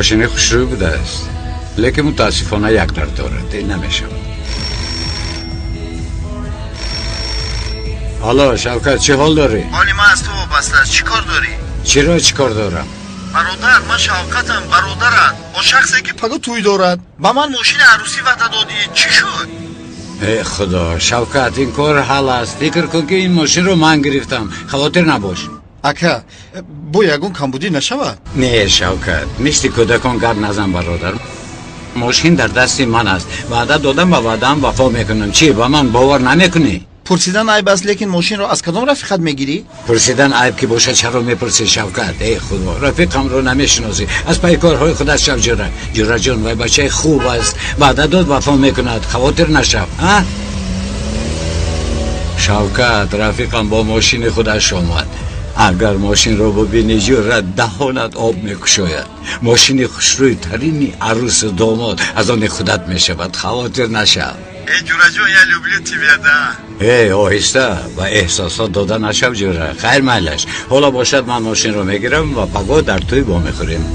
ماشین خوشروی بوده است، لیکن متاسفانه یک در دارد نمیشود. حالا شوکت چه حال داری؟ حالی من از تو وابسته است. چی کار داری؟ چرا چی کار دارم؟ برادر من شوکتم، برادرت با شخصی که پگو توی دارد با من ماشین عروسی وعده دادی. چی شد؟ ای خدا شوکت این کار حل است. فکر کن که این ماشین رو من گرفتم، خاطر نباش. اکا بو یگون کمبودی نشود. نه شوکت مثل کودکان گرد نزن برادر. ماشین در دست من است، وعده دادم و وعده‌ام وفا میکنم. چی با من باور نمیکنی؟ پرسیدن عیب است، لیکن ماشین رو از کدام رفیقت میگیری؟ پرسیدن عیب که باشه چرا میپرسی شوکت؟ ای خدا رفیقم رو نمیشناسی، از پای کارهای خودت شو جوره جان و بچه خوب است، وعده داد وفا میکند، خاطر نشو. شوکت رفیقم با ماشین خودش آمد. اگر ماشین رو ببینی جوره دهانت آب میکشاید. ماشین خوشروی ترینی عروس و داماد از آن خودت میشود، خاطر نشو. ای جوره جان یا لوبلیو تی بیاده. ای آهسته و احساسات داده نشو جوره. خیر مالش، حالا باشد من ماشین رو میگیرم و پگاه در توی با میخوریم.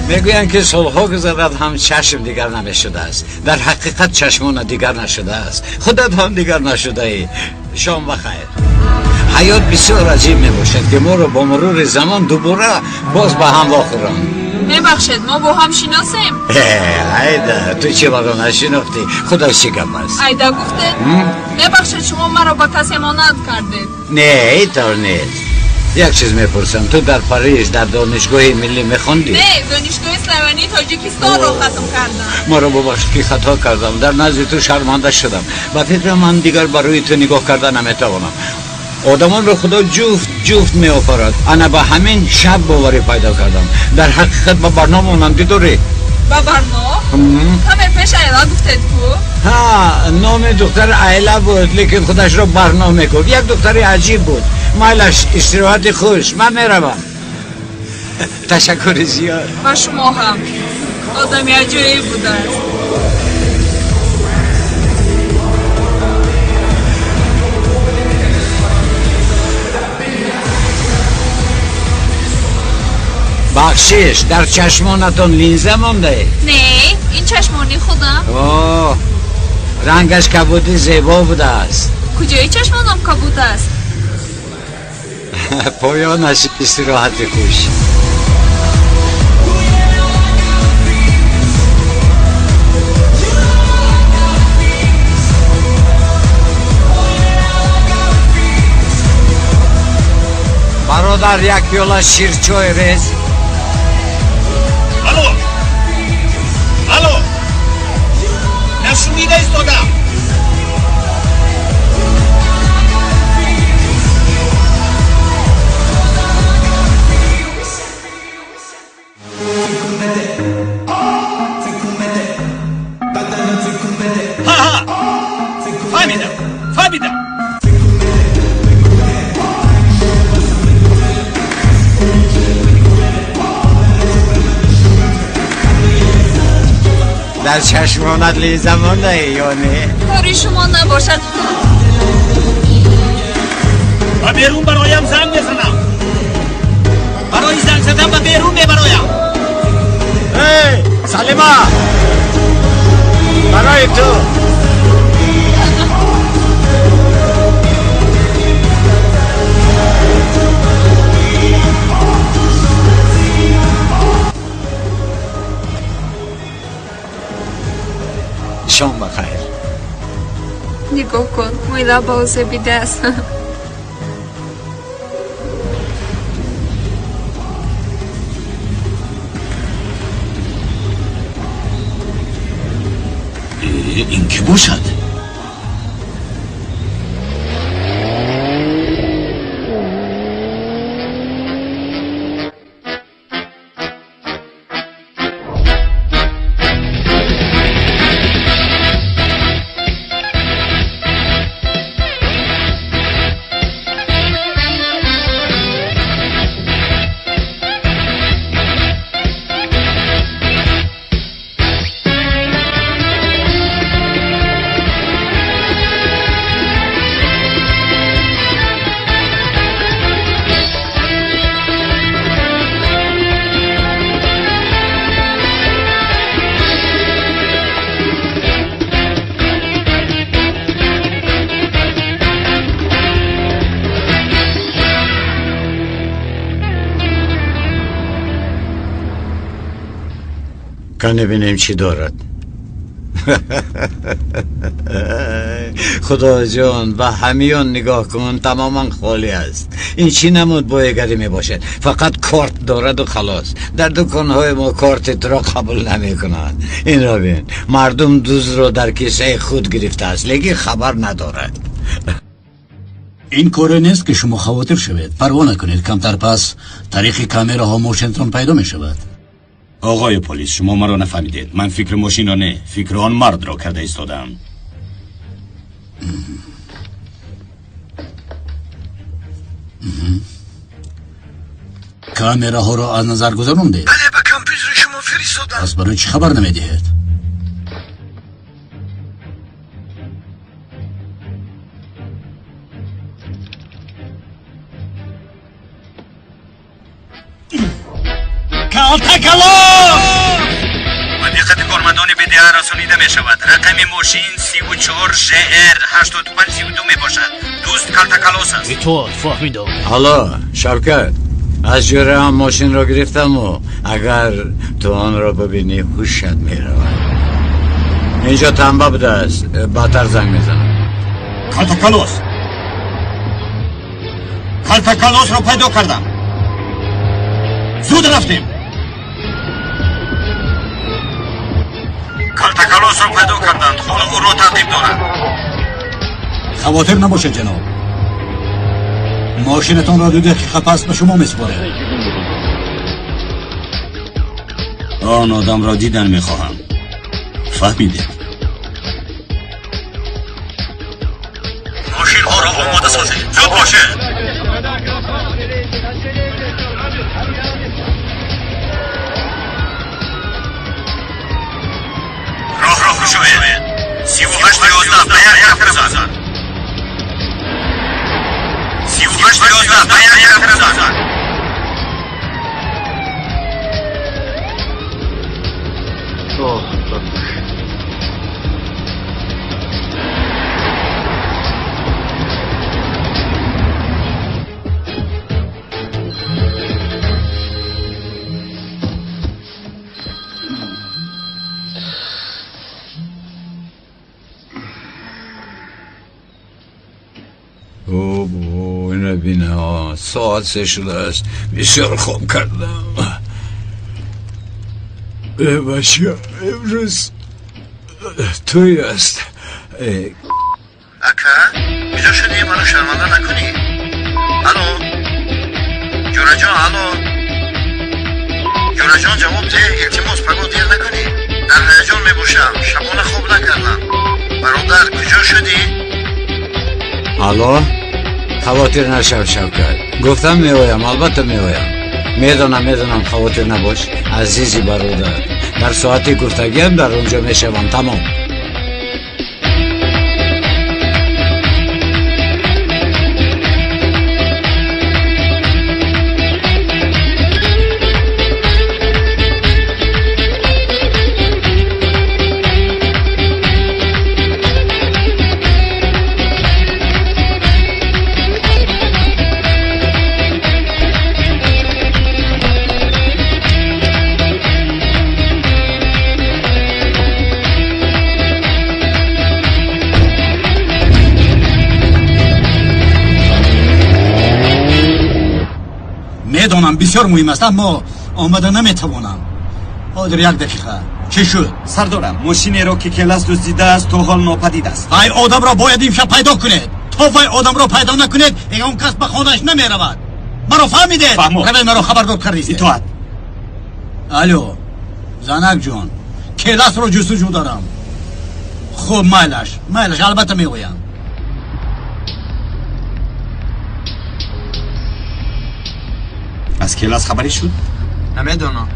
میگوین که سالها گذرد هم چشم دیگر نمیشده است. در حقیقت چشمان دیگر نشده است. خودت هم دیگر نشده ای. شام بخیر. حیات بسیار عجیب میباشد که ما رو با مرور زمان دوباره باز به هم واخورند. ببخشید ما با هم شناسیم. ایده تو چه وقت نشناختی؟ خدا چی گپ است؟ ایده گفتید ببخشید شما مرا با کسی مانند کردید. نه اینطور نیست. یک چیز میپرسم، تو در پاریس در دانشگاه ملی میخوندی؟ نه، دانشگاه اسلوانی تاجیکستان رو ختم کردم. ما رو ببخش که خطا کردم، در نزد تو شرمنده شدم. با فکر من دیگر برای تو نگاه کردن نمیتوانم. آدمان رو خدا جفت می آفرد. انا با همین شب باوری پیدا کردم. در حقیقت با برنامه مانندی داری. با برنامه؟ همه پیش ایلا گفتید کو؟ ها، نام دختر ایلا بود لیکن خودش رو برنامه کرد. یک دختر عجیب بود. مایلش استراحت خوش. من میروم. تشکر زیاد. و شما هم آدمی عجیب بوده است. بخشش در چشمانتون لینزه مانده؟ نه این چشمانی خودم. اوه رنگش کبودی زیبا بوده است. کجای چشمانم کبود است؟ پایانش استراحت خوش. برادر یک پیاله شیرچای ریز. الو نشونیده ایستادم. فهمیدم. در چشمانت لیزه مانده یا نه؟ کاری شما نباشد. و بیرون برایم زنگ بزنم. برای زنگ زدم و بیرون ببرایم. سلیما برای تو. شام بخیر. نگاه کن مویلا بازه بیده است. این کی باشد؟ کنه ببینیم چی دارد. خدا جان و همیان نگاه کن تماما خالی است. این چی نمود بایگری می باشد، فقط کارت دارد و خلاص. در دکانهای ما کارت را قبول نمی کنند. این را بین، مردم دوز را در کیسه خود گرفته است لیکن خبر ندارد. این کار نیست که شما خاطر شوید. پروا نکنید، کمتر پس طریق کامراها موشنتون پیدا می شود. آقای پلیس، شما مرا نفهمیدید. من فکر ماشین را نه، فکر آن مرد را کرده ایستادم. کامراها را از نظر گذروندید؟ بله، به کامپیوتر شما فرستادم. پس برای چی خبر نمیدهید؟ و دقت کارمندان BDR رسانیده می شود. رقم ماشین 34 JR 8532 می باشد. دوست کالتاکالوس است. تو فهمیدم. حالا شوکت، از جوره هم ماشین را گرفتم و اگر تو آن را ببینی هوشت می رود. اینجا تنبه بوده است، باتر زنگ میزنم. کالتاکالوس را پیدا کردم. زود رفتیم. کالتاکالوس را پیدا کردند. خونه او را تعقیب دارند. خواطر نباشید جناب، ماشینتان را 2 دقیقه پس به شما میسپاره. آن آدم را دیدن میخواهم. فهمیدید؟ ماشین ها را آماده سازید. زود باشید. راه خوشوید. 3811 به یک طرف زد. 3811 به یک طرف زد. بینه ساعت 3 شده است. بسیار خوب کردم. بچه امروز توی است. اکا بیجا شدی منو شرمنده نکنی. الو جورا جان، الو جورا جان، جواب ده. التماس پگو دیر نکنی. در هیجان میبوشم، شبانه خوب نکردم. برادر کجا شدی؟ الو خواطر نشو شوکت، گفتم میوایم، البته میوایم. میدونم خواطر نباش عزیزی برادر. در ساعت گفتگی هم در اونجا میشوم. تمام. میدونم بسیار مهم است، اما آمده نمیتوانم. حاضر 1 دقیقه. چی شد؟ سردارم، ماشینی را که کلاس دزدیده است تا حال ناپدید است. وای آدم را باید امشب پیدا کنید. تا وای آدم را پیدا نکنید اون کس به خانهش نمی رود. مرا فهمیدید؟ روی مرا خبردار کردید. اطاعت. الو زنک جان، کلاس را جستجو دارم. خوب میلش البته میگویم. از کلاس خبری شد؟ نمیدونم.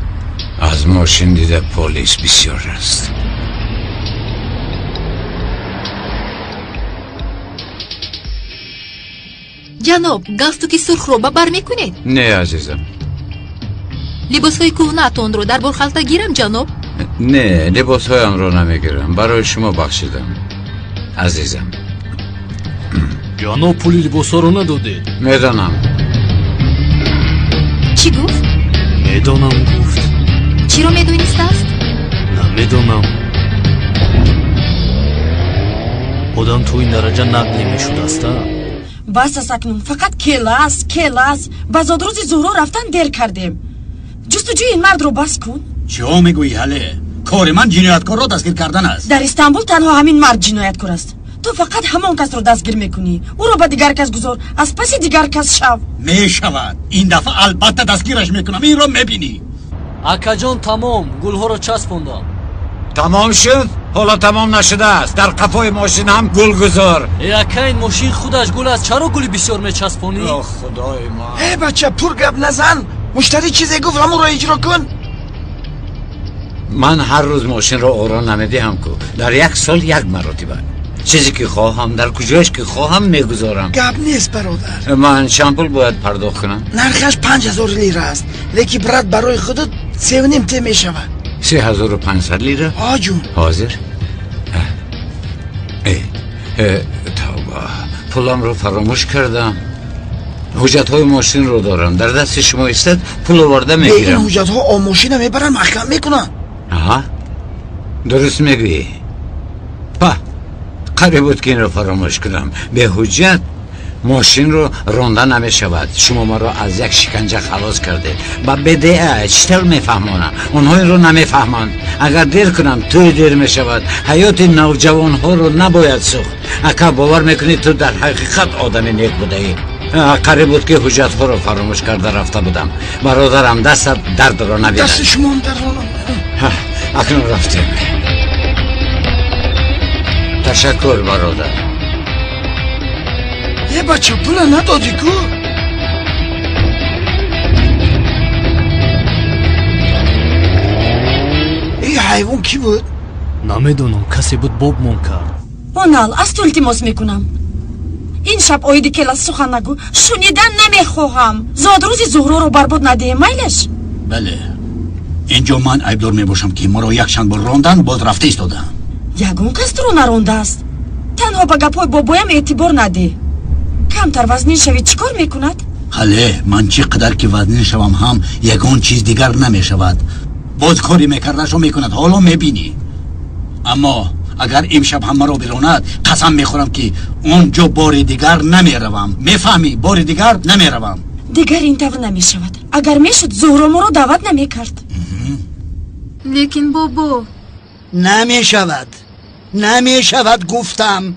از ماشین دیده پلیس بسیار است. جناب، گاستوکی سرخ رو بر میکنید؟ نه عزیزم. لباس های کهنه‌تان رو در بلخلطه گیرم جناب؟ نه، لباس هایم رو نمیگیرم، برای شما بخشیدم عزیزم. جناب پولی لباس ها رو ندادید. میدانم. چی گفت؟ میدانم گفت. چی رو میدونست است؟ نمیدونم آدم تو این درجه نقد نمیشود است. بس است اکنون فقط کلاس بازاد روز زهرا رفتن دیر کردیم. جستجوی این مرد رو بس کن. چه میگویی هله؟ کار من جنایتکار را دستگیر کردن است. در استانبول تنها همین مرد جنایتکار است. تو فقط همان کس رو دستگیر میکنی. او رو به دیگر کس گذار، از پس دیگر کس شو. میشود. این دفعه البته دستگیرش میکنم. این رو میبینی. اکا جان تمام گلها رو چسبوندم. تمام شد؟ حالا تمام نشده است. در قفای ماشین هم گل گذار. اکا این ماشین خودش گل است، چرا گلی بسیار میچسبونی؟ اوه خدای ما. ای بچه پر گپ نزن. مشتری چیزی گفت همون رو اجرا کن. من هر روز ماشین رو اوران نمیدهم کو. در یک سال یک مرتبه چیزی که خواهم در کجایش که خواهم میگذارم. گپ نیست برادر. من شامپول باید پرداخت کنم. نرخش 5000 لیره است. لیکی برات برای خودت 3.5 ته میشود. 3500 لیره؟ آجون حاضر؟ توبه پولم رو فراموش کردم. حجت های ماشین رو دارم. در دست شما استد پول آورده میگیرم. این حجت ها آماشین میبرن محکم میکنن. آها درست میگویی. قریب بود که این رو فراموش کنم. به حجت ماشین رو رانده نمی شود. شما ما رو از یک شکنجه خلاص کرده. با بدعه چطور میفهمانم؟ اونها رو نمیفهمند. اگر دیر کنم توی دیر می شود. حیات نوجوان ها رو نباید سوخت. اگر باور میکنی تو در حقیقت آدم نیک بوده ای. قریب بود که حجت ها رو فراموش کرده رفته بودم. برادرم دست درد رو نبیرد. دست شما هم درد رو اکنون رفتیم. تشکر برادر. یه بچه پول ندادی کو؟ این حیوان کی بود؟ نمیدونم کسی بود باب مون کرد. اونال از تو التماس میکنم این شب آیدی کلاس سخن نگو. شنیدن نمیخواهم. زاد روزی زهرا رو برباد نده میلش. بله اینجا من عیبدار میباشم که ما رو یک چند بار راندن باز رفته ایستادم. یگون کس تو رو نرونده است. تنها به گپای بابایم اعتبار نده. کمتر وزنین شوی چیکار میکند؟ حاله من چقدر که وزنین شوم هم یگان چیز دیگر نمیشود. باز کاری میکردشو میکند. حالا میبینی. اما اگر امشب هم مرا براند قسم میخورم که اونجا بار دیگر نمیروم. میفهمی؟ بار دیگر نمیروم. دیگر این طور نمیشود. اگر میشد زهرا ما رو دعوت نمیکرد. لیکن بابا نمیشود گفتم.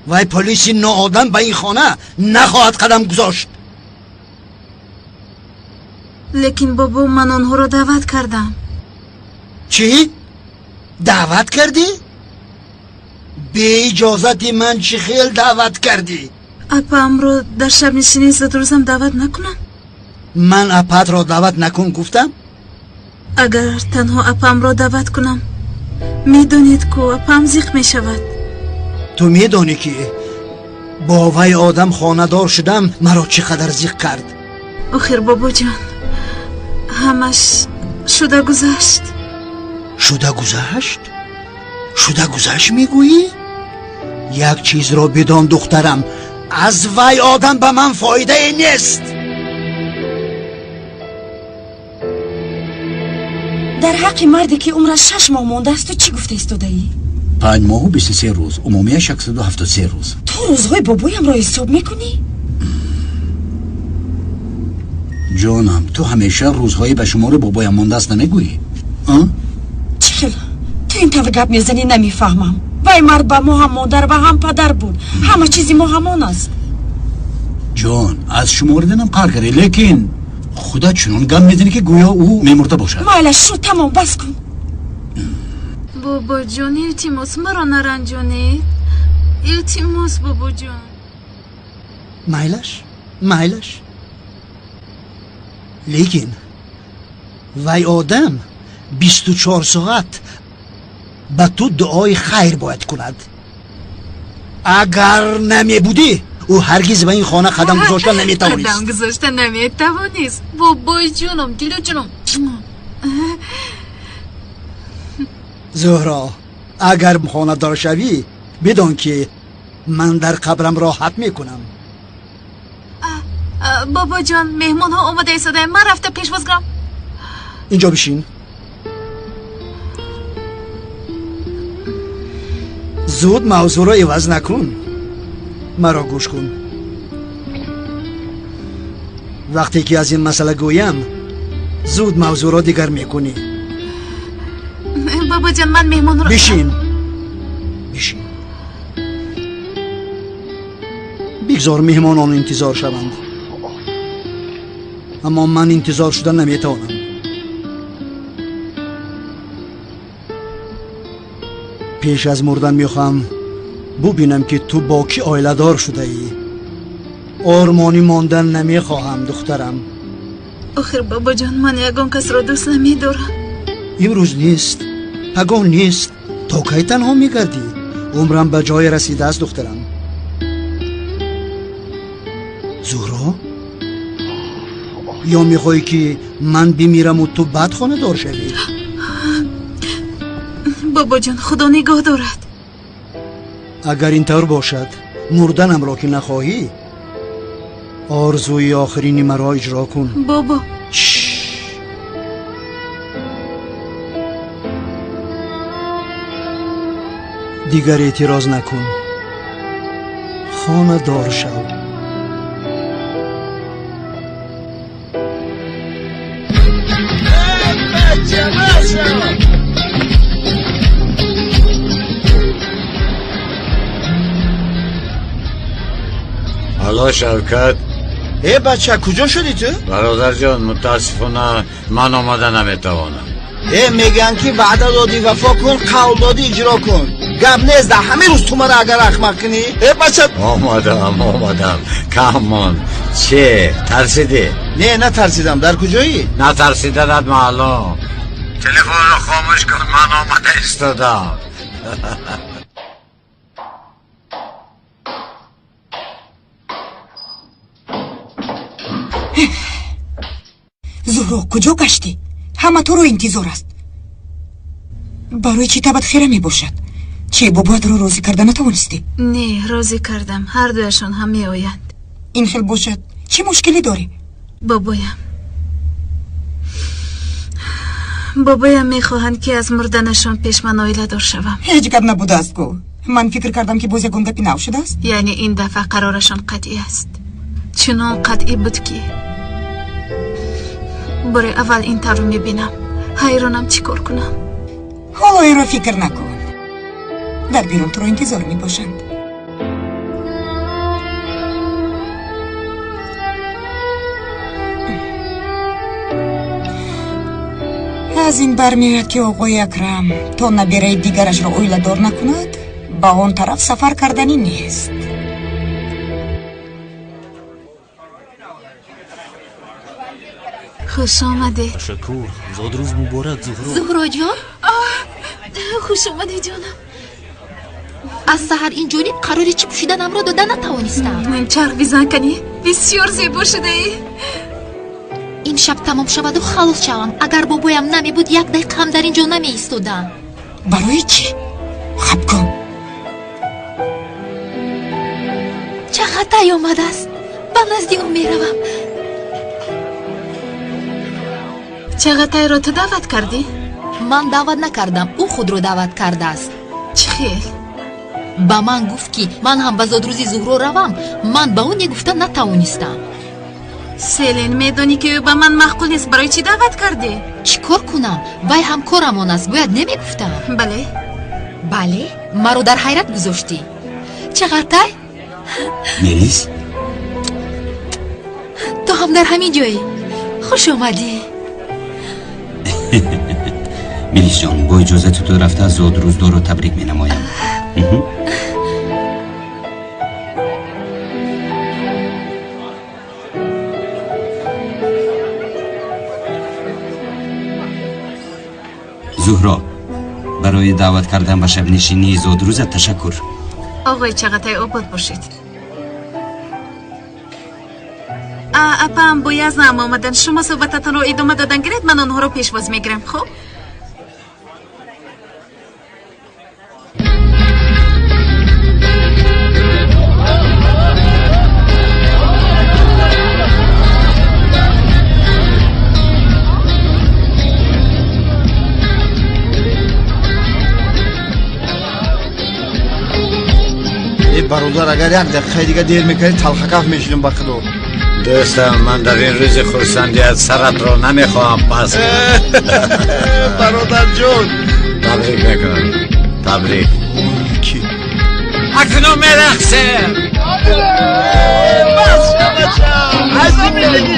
وای پلیس ناآدم به این خانه نخواهد قدم گذاشت. لیکن بابا من آنها رو دعوت کردم. چی؟ دعوت کردی؟ به اجازت من چی خیل دعوت کردی؟ اپام رو در شب نشینی زد روزم دعوت نکنم؟ من اپات را دعوت نکن گفتم؟ اگر تنها اپام رو دعوت کنم میدونید که اپام زیق میشود. تو میدونی که با وی آدم خاندار شدم مرا چقدر زیق کرد. آخر بابا جان همش شده گذشت. شده گذشت میگویی؟ یک چیز را بدان دخترم، از وی آدم به من فایده نیست. در حق مردی که عمرش 6 ماه مونده است تو چی گفته ایستاده ای؟ 5 ماه و 23 روز عمومیش 173 روز. تو روزهای بابایم را حساب میکنی؟ جانم تو همیشه روزهای به شمار بابایم مانده است نمیگویی؟ چخل تو این طور گپ میزنی نمیفهمم. وای مرد به ما هم مادر و هم پدر بود. همه چیزی ما همان است. جان از شماردنم قهر کردی لیکن خدا چنان گم میزنی که گویا او میمرده باشد. مایلش شو تمام بس کن. بابا جان التماس مرا نرنجانید. التماس بابا جان. مایلش لیکن وی آدم 24 ساعت به تو دعای خیر باید کند. اگر نمی بودی او هرگز به این خانه قدم گذاشتن نمیتوانست. قدم گذاشتن نمیتوانست. بابای جونم دیلو جونم. زهرا اگر خانه دار شوی بدان که من در قبرم راحت میکنم. بابا جان مهمون ها آماده ایستاده. من رفته پیش بازگرم. اینجا بشین. زود موضوع رو عوض نکن. مرا گوش کن. وقتی که از این مسئله گویم زود موضوع رو دیگر میکنی. بابا جان من مهمان رو بشین بگذار مهمانان انتظار شوند. اما من انتظار شدن نمیتوانم. پیش از مردن میخوام ببینم که تو با کی آیله دار شده ای. آرمانی ماندن نمیخواهم دخترم. آخر بابا جان من یگان کس را دوست نمیدارم. امروز نیست، اگان نیست، تا کی تنها میگردی؟ عمرم به جای رسیده است دخترم. زهرا؟ یا میخوای که من بمیرم و تو بد خانه دار شوی؟ بابا جان خدا نگاه دارد. اگر اینطور باشد مردنم را که نخواهی آرزوی آخرینی مرا اجرا کن. بابا دیگر اعتراض نکن. خانه دار شو. حالا شوکت بچه کجا شدی تو؟ برادر جان متاسفانه من آمده نمیتوانم. میگن که وعده دادی وفا کن، قول دادی اجرا کن. گپ نیست ده همه روز تو من اگر احمق کنی. بچه آمدم کمان. چه ترسیدی؟ نه ترسیدم. در کجایی؟ نترسیدنت معلوم. تلفن رو خاموش کن، من آمده استادم. زهرا کجا گشتی؟ همه تو رو انتظار است. برای چی تبت خیره می باشد؟ چه بابات رو راضی کردن نتوانستی؟ نه راضی کردم. هر دویشان هم می آیند. این خیل باشد چه مشکلی داری؟ بابایم میخواهند که از مردنشان پیش من آیله دار شوم. هیچ گپ نبوده است گو. من فکر کردم که باز یکم گپی نو شده است. یعنی این دفعه قرارشان قطعی است. چنان قطعی بود که برای اول این طور رو میبینم. حیرانم چی کار کنم. حالا این رو فکر نکن. در بیرون تو رو انتظار می باشند. از این برمیاد که آقای اکرم تا نبیره دیگرش را اویله دار نکند با آن طرف سفر کردنی نیست. خوش آمده. تشکر. زاد روز مبارک زهرا. زهرا جان خوش آمده جانم. از سحر اینجوری قراری چی پوشیدنم را دادن نتوانستم. چرخ بیزن کنی؟ بسیار زیبا شده ای. این شب تمام شود و خلاص شوم. اگر بابایم نمی بود یک دقیقه هم در اینجا نمی ایستادم. برای چی؟ خب کن. چقدر تای آمده است. به نزدی او می روم. چقدر را تو دعوت کردی؟ من دعوت نکردم، او خود رو دعوت کرده است. چی خیل؟ با من گفت که من هم به زادروزی زهرا روم. من به اون گفتم نتوانستم. سیلین میدونی که او به من معقول نیست. برای چی دعوت کردی؟ چی کار کنم؟ وای همکارمان است، باید نمیگفتم. بله مرا در حیرت گذاشتی. چقدر تای؟ میلیس تو هم در همین جایی. خوش اومدی. میلیس جان با اجازه تو رفته از زادروزدار رو تبریک می نمایم. زهرا برای دعوت کردن به شب نشینی زادروزت تشکر. آقای چقدر آباد باشید. اپام بوی از نام آمدن. شما صحبتتان رو ادامه دادن گرید. من آنها رو پیشواز میگیرم. خب бародар агар як дақиқаи дигар дер мекардӣ талхакаф мешудем ба худо. دوستم من در این روز خرسندیت سرت رو نمیخواهم پس برادر جون تبریک میکنم تبریک اکنون میرقصه بس شبشم ازا میلگی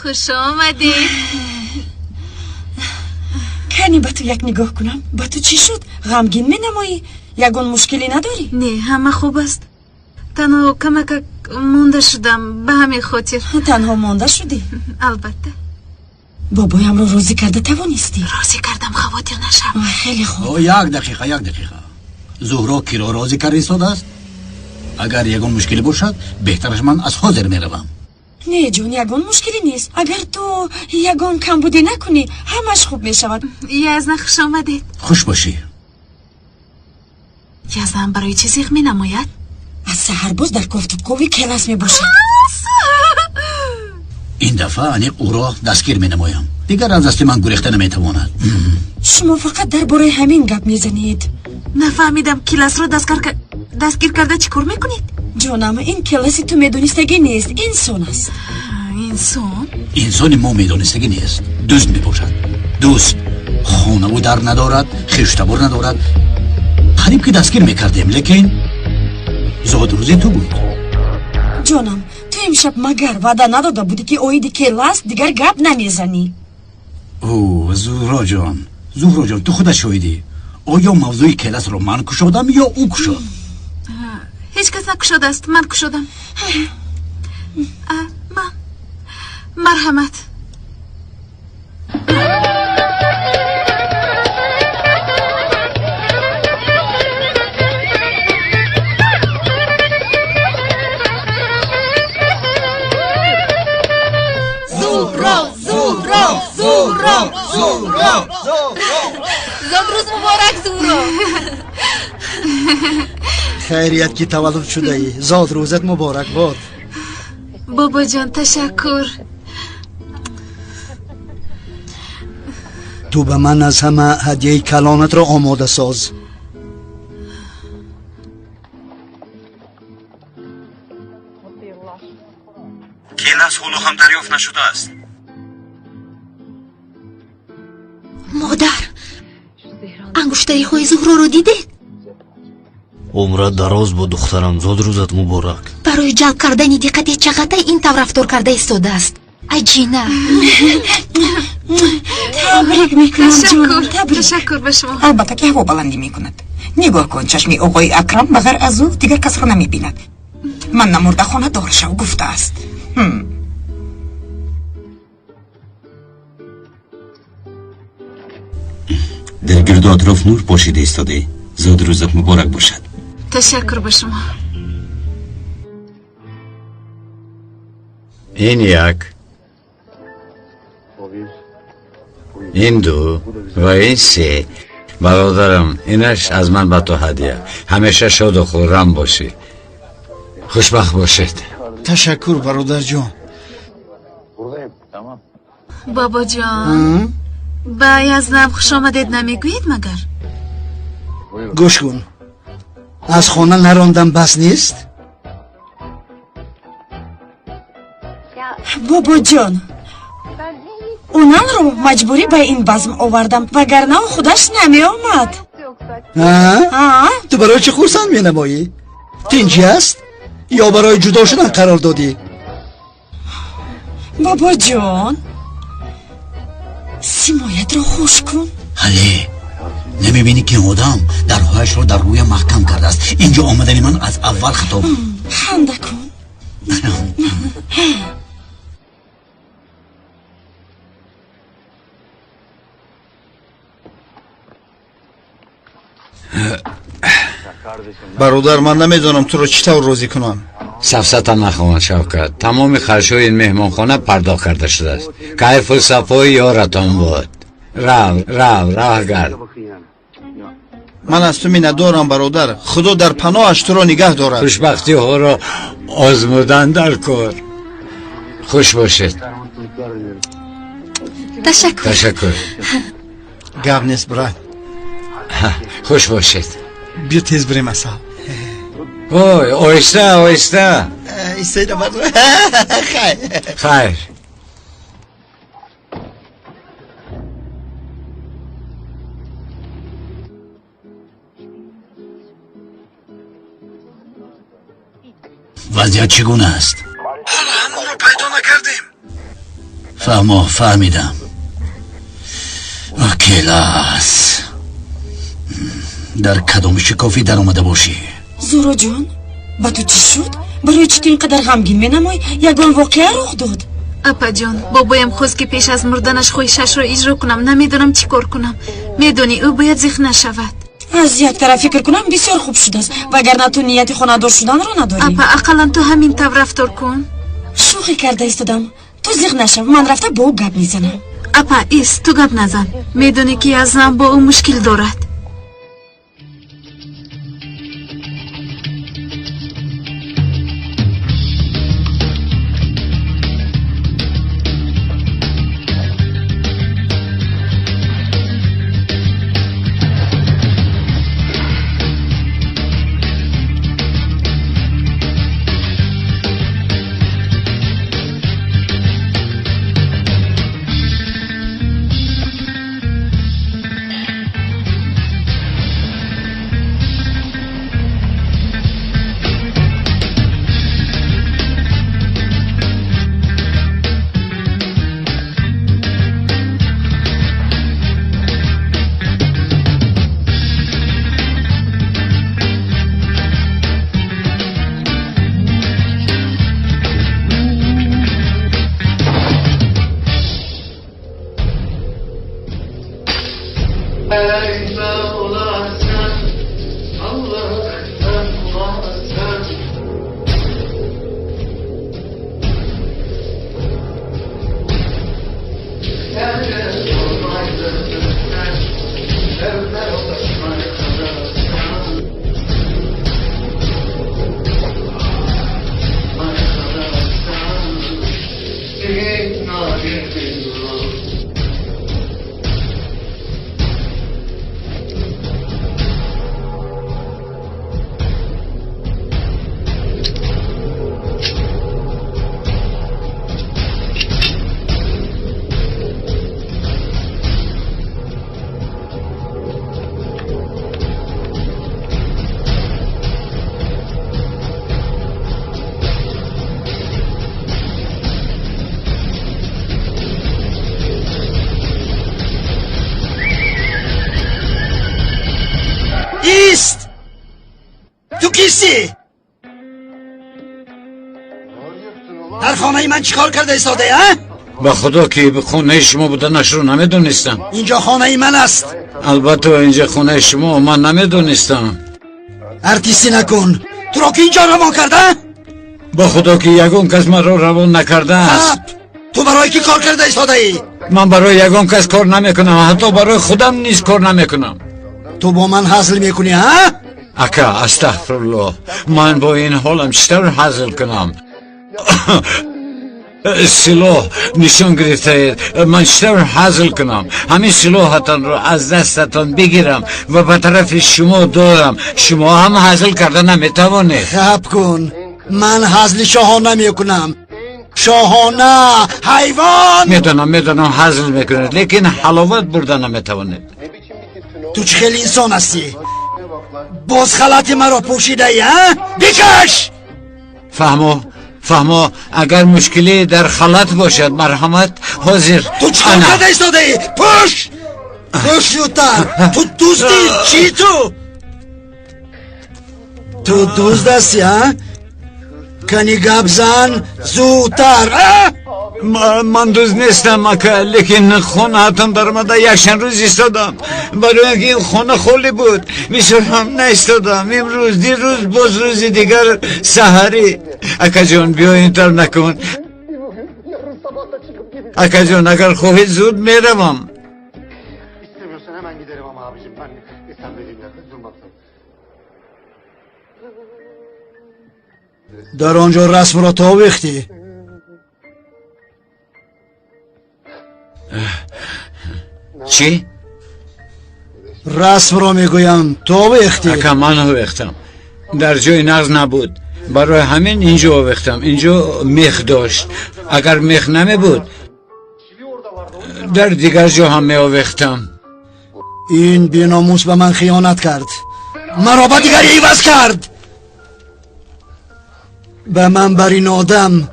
خوش آمدی. کنی با تو یک نگاه کنم. با تو چی شد؟ غمگین می نمایی؟ یگون مشکلی نداری؟ نه همه خوب است. تنها کمک مونده شدم به همین خاطر. تنها مونده شدی؟ البته. بابایم رو راضی کرده توانستی؟ راضی کردم خاطر نشم. خیلی خوب. یک دقیقه زهرا کی را راضی کرد ایستاده است؟ اگر یگون مشکلی باشد بهترش من از حاضر میروم. نه جون یگون مشکلی نیست. اگر تو یگون کم بودی نکنی همش خوب می شود. یزن خوش آمدید. خوش باشی. یزن برای چی زیغ می نماید؟ از سحر باز در کافتوبکوی کلاس می باشد. این دفعه انیق او را دستگیر می نمایم. دیگر از دست من گریخته نمی تواند. شما فقط درباره همین گپ می زنید. نفهمیدم کلاس رو دستگیر کرده چی کار میکنید؟ جانم این کلاسی تو میدونستگی نیست. انسان است. انسان؟ انسانی ما میدونستگی نیست. دوست می باشد. دوست خانه و در ندارد، خیشتبار ندارد. قریب که دستگیر میکردیم لیکن زاد روزی تو بود. جانم تو امشب مگر وعده نداده بودی که اویدی کلاس دیگر گپ نمیزنی؟ اوه زهرا جان تو خودت شاهدی. آیا موضوع کلاس رو من کشادم یا او کشاد؟ هیچ کس نکشاده است. من کشادم. مرحمت. زاد روز مبارک زهرا. خیریت که تولد شده ای. زاد روزت مبارک باد. بابا جان تشکر. تو به من از همه هدیه کلانت را آماده ساز. کلاس هلو هم دریافت نشده است. مادر انگشتری های زهرا رو دیدید؟ عمرت دراز با دخترم. زاد روزت مبارک. برای جلب کردن دقت چقدر این طور رفتار کرده ایستاده است. عجینه. تبریک میکنم جانم. تشکر به شما. البته که هوا بلندی میکند. نگاه کن چشمی آقای اکرم بغیر از او دیگر کس رو نمیبیند. من نمرده خانه دار شو گفته است. در گرد اطراف نور پاشیده ایستاده. زاد روزت مبارک باشد. تشکر به شما. این یک، این دو و این سه. برادرم اینش از من به تو هدیه. همیشه شاد و خرم باشی. خوشبخت باشید. تشکر برادر جان. بابا جان با یزنم خوش آمدید نمیگویید مگر؟ گوش کن. از خانه نراندم بس نیست؟ بابا جان اونان رو مجبوری به این بزم آوردم وگرنه خودش نمی آمد. تو برای چه خورسند می نمایی؟ تینجی است؟ یا برای جدا شدن قرار دادی؟ بابا جان سیمایت را خوش کن. حالی نمیبینی که آدم درهایش رو در روی محکم کرده است. اینجا آمدنی من از اول خطاب. خنده کن. برادر من نمیدونم تو رو چی طور راضی کنم. سفسطه نخواهند شوکت. تمام خرشای این مهمانخانه پرداخت کرده شده است. کیف و صفای یارتان بود. رو گرد. من از تو میندارم برادر. خدا در پناهش تو را نگه دارد. خوشبختی ها را آزمودن در کار. خوش باشید. تشکر. گپ نیست برای. خوش باشید. بیا تیز بریم اصلا. اوی آیسته ایسته خیر. وضعیت چگونه است؟ حالا همون رو پیدا نکردیم. فهمیدم. کلاس در کدام شکافی در اومده باشی؟ زورو جان با تو چی شد؟ برای چی تو اینقدر غمگین مینمایی؟ یگان واقعه رخ داد. اپا جان بابایم خواست که پیش از مردنش خواهشش را اجرا کنم. نمیدونم چی کار کنم. میدونی او باید زیخ نشود. از یک طرف فکر کنم بسیار خوب شده است وگرنه تو نیت خانه‌دار شدن رو نداری. اپا اقلا تو همین طور رفتار کن. شوخی کرده ایستادم. تو زیغ نشو. من رفته با او گپ میزنم. اپا ایست تو گپ نزن. میدونی که از زن با او مشکل دارد. ایست. تو کیستی؟ در خانه من چیکار کرده ایستاده ها؟ به خدا که به خونه شما بودنش رو نمیدونستم. اینجا خانه من است. البته اینجا خونه شما من نمیدونستم. ارتیستی نکن. تو را که اینجا روان کرده؟ به خدا که یگان کس من رو روان نکرده است. تو برای کی کار کرده ایستاده ای؟ من برای یگان کس کار نمیکنم. حتی برای خودم نیز کار نمیکنم. تو با من حزل میکنی ها؟ اکا استغفرالله. من با این حالم چطور حزل کنم؟ سلاح نشان گرفته من چطور حزل کنم؟ همین سلاحتان رو از دستتان بگیرم و به طرف شما دارم. شما هم حزل کرده نمیتوانید. خب کن. من حزل شاهانه میکنم. شاهانه حیوان. میدونم حزل میکنید لیکن حلاوت برده نمیتوانید. تو چه خیلی انسان هستی؟ باز خلط مرا پوشیده ای ها؟ بکش. فهمو اگر مشکلی در خلط باشد مرحمت حاضر. تو چکار کرده ایستاده ای؟ پوش زودتر. تو دوستی چی تو دوست هستی ها؟ کنی گپ زن زودتر. من دوست نیستم اکا لیکن خونه هاتم در مده یکشن روز ایستادم برای اینکه این خونه خالی بود. میشه هم نایستادم. امروز دیروز باز روز دیگر سحری. اکا جان بیا اینطور نکن. اکا جان اگر خواهید زود میروم. İstemiyorsan hemen giderim ama abicim. Ben İstanbul'dayım. در آنجا رسم را تا وقتی؟ چی؟ رسم را میگویم تا وقتی؟ اکا من آویختم در جای نقض نبود برای همین اینجا آویختم اینجا میخ داشت اگر میخ نمی بود در دیگر جا هم می آویختم این بی‌ناموس به من خیانت کرد مرا با دیگری عوض کرد به من بر این آدم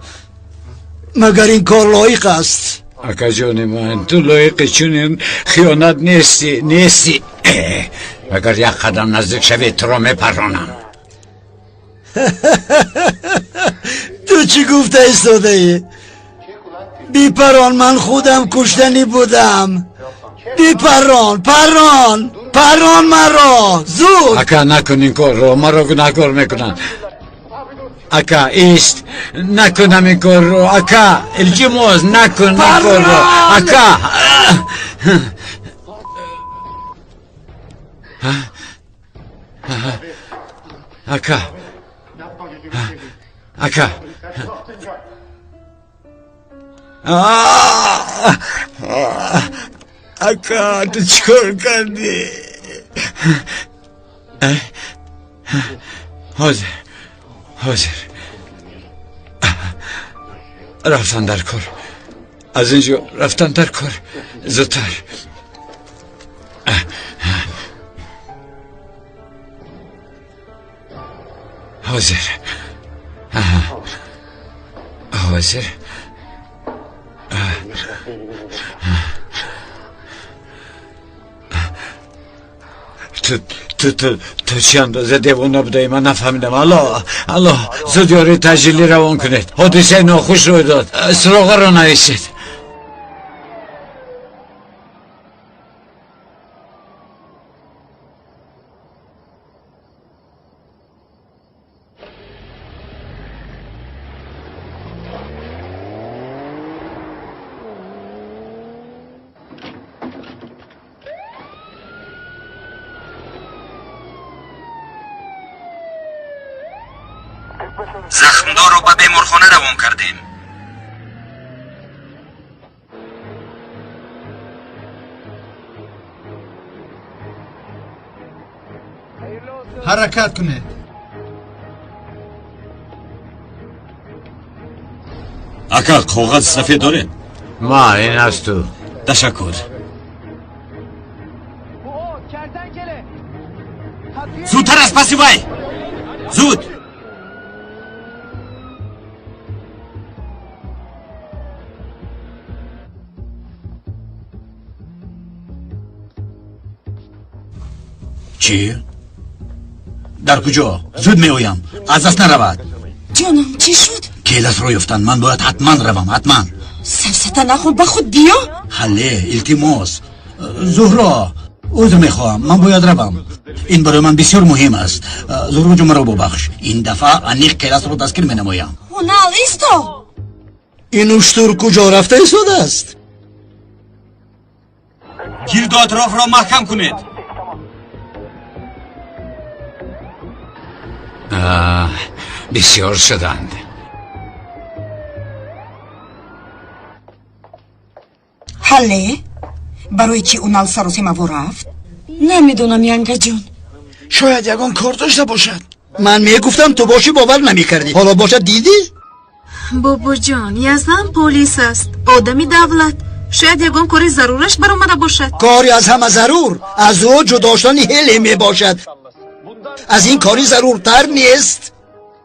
مگر این کار لایق است اکا جان من تو لایق چون خیانت نیستی اگر یک قدم نزدیک شوی تو را می پرانم تو چی گفته ایستاده ای؟ بیپران من خودم کشتنی بودم بیپران پران مرا زود اکا نکن این کار رو مرا گناهکار میکنن اکا ایست نکنم این کار رو اکا التماس نکن این کار رو اکا اکا اکا اکا تو چکار کردی حاضر رفتن در کار از اینجا رفتن در کار زودتر حاضر تو چی اندازه دیوانه بودی من نفهمیدم الله زود یاری تجلیلی روان کنید حادثه ناخوش روی داد سراغ را نویسید زخمدار رو به بیمارخانه روان کردیم حرکت کنید اکا کاغذ سفید داره؟ ما این از تو تشکر زودتر از پسی وای زود چی؟ در کجا؟ زود می آیم از دست نرود جانم چی شد؟ کیلس رو یفتن من باید حتما روم حتما سرسته نخون با خود بیا حله التماس زهرا عذر میخواهم من باید روم این برای من بسیار مهم است زهرا جو مرا ببخش این دفعه انیق کیلس رو دستگیر می نمایم هنال ایستو این اشتر کجا رفته ایستاده است گرد و اطراف را محکم کنید بسیار شدند حله برای چی اونال سروسی ما رفت؟ نمیدونم ینگا جون شاید یگان کار داشته باشد من میگفتم تو باشی باور نمیکردی حالا باشد دیدی؟ بابا جان یزدان پلیس است آدمی دولت شاید یگان کاری ضرورش برآمده باشد کاری از همه ضرور از او جدا شدن هلی می باشد از این کاری ضرورتر نیست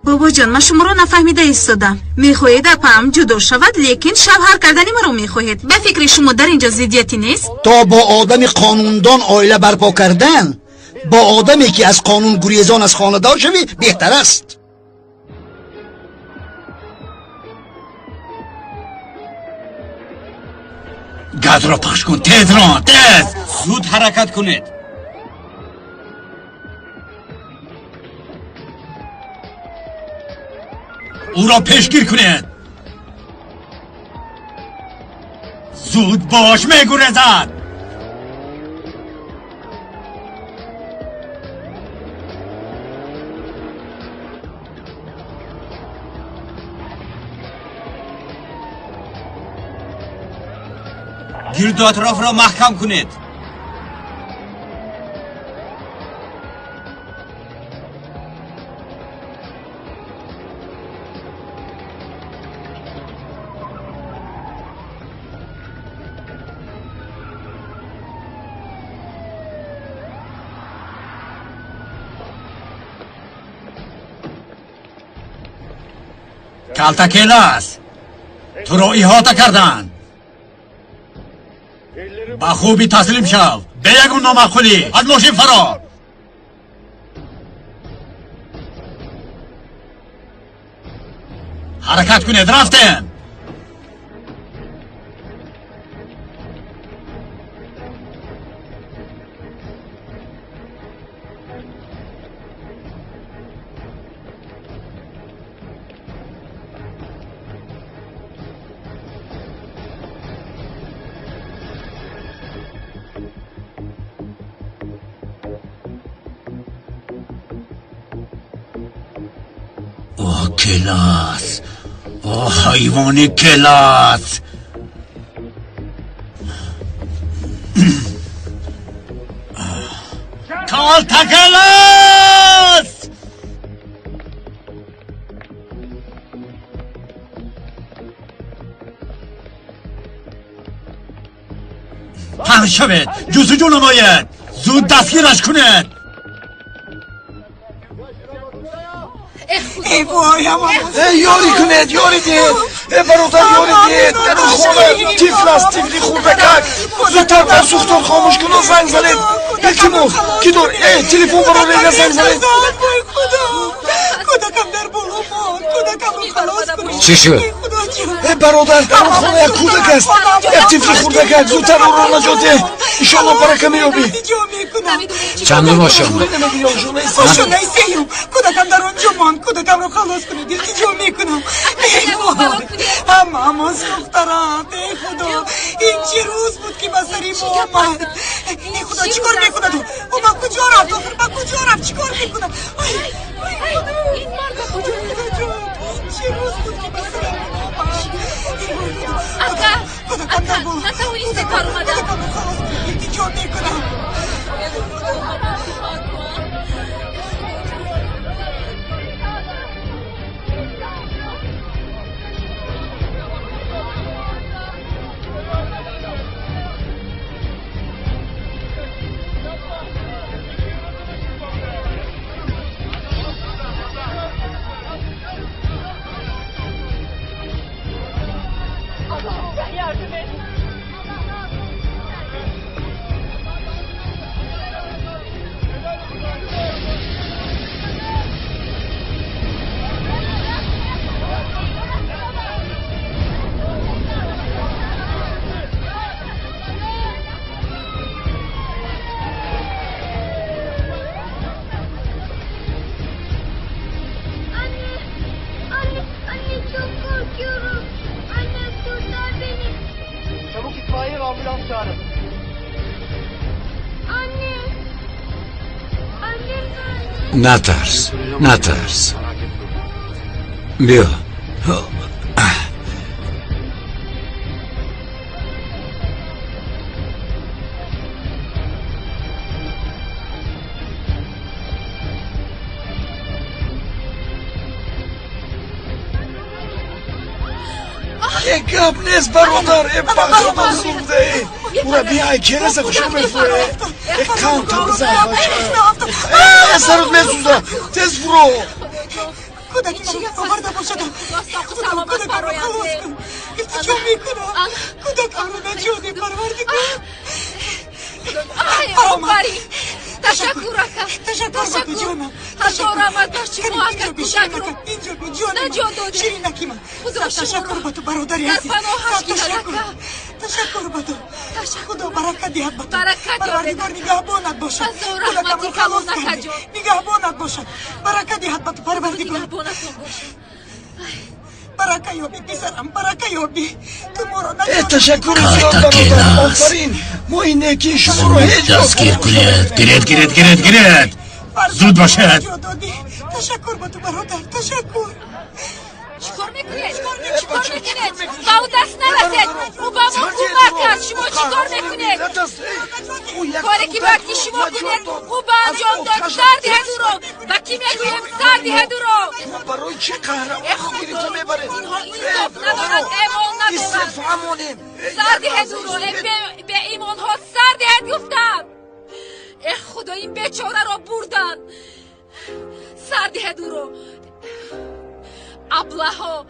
بابا جان من شما رو نفهمیده ایستادم میخواهید اپم جدا شود لیکن شوهر کردنی من رو میخواهید به فکر شما در اینجا ضدیتی نیست تا با آدم قانوندان عائله برپا کردن با آدمی که از قانون گریزان از خانه‌دار شوی بهتر است گاز را پخش کن تیز زود حرکت کنید او را پیشگیر کنید زود باش میگویزد گرد و اطراف را محکم کنید. کالتاکیلاس تو رو احاطه کردن. با خوبی تسلیم شو. به یگون نامعقولی از ماشین فرار. حرکت کنید. رفتیم. کلاس حیوان کلاس کالتاکیلاس پهن شوید. جستجو نماید. زود دستگیرش کنید. ای یاری کنید. یاری دید. ای برادر یاری دید. در اون خونه تیفل است. تیفلی خوردکک. زودتر در سوختار خاموش کن و زنگ زنید. التماس کی دور؟ ای تلفن برای ریگا زنگ زنید. کودکم در بلومان. کودکم رو خلاص کنید. چی شد؟ ای برادر در اون خونه یک کودک است. یک تیفلی خوردکک. زودتر اون را نجات ده. ایشالله برکه میابی. چند باشه اومد؟ ماشونه سیو. کودکم در اونجا ماند. کودکم رو خلاص کنید. التجا میکنم. ای وای. همه دختران. ای خدا. این چه روز بود که با سری ما آمد. ای خدا چیکار میکنه تو؟ او با کجا رفت؟ آخر با کجا رفت؟ چیکار میکنه؟ این مرد کجا رفت؟ این چه روز بود که با سری ما آمد. کودکم در بود. کودکم رو خلاص کنید. التجا میکنم. نترس بیا. یک گپ نیست برادر. ای بخشم سوخته ای. او را بیای کنسه خوشم بفره. ای کام تا بزن باشه. ای سرود میسوزه. تیز برو. کودکی من آورده باشد. کودکم رو خلاص کن. التجا میکنم. کودکم رو نجاتی پروردگار. آفرین. تشکر اکا. تشکر جانم. هزارآمد باش چی محقق کودک رو اینجا بود جانم. نجات داده. شیرینکی من. تشکر با تو برادری عزیز. تشکر با تو. خدا برکت دهد با تو. پروردگار نگهبانت باشد. کودکم رو خلاص کردی. نگهبانت باشد. برکت دهد با تو پروردگار. برکه یابی پسرم. برکه یابی. تو ما را نجات. تشکر زیاد برادر. آفرین. ما این نیکی شما رو هیچ دستگیر کنید. گرید. زود باشد. تشکر با تو برادر. تشکر. چیکار میکنید؟ با او دست نرسید. او با ما کمک است. شما چیکار میکنید؟ کاری که باید که شما کنید او با انجام داد. سر دهد او رو. با کی میگویم سر دهد او رو. برای چه قهرمان گیری تو میبرید؟ اینها این صف ندارند ایمان ندارند. سر دهد او رو. به ایمان ها سر دهد گفتم. ای خدا این بیچاره را بردن. سر دهد او رو. ابله‌ها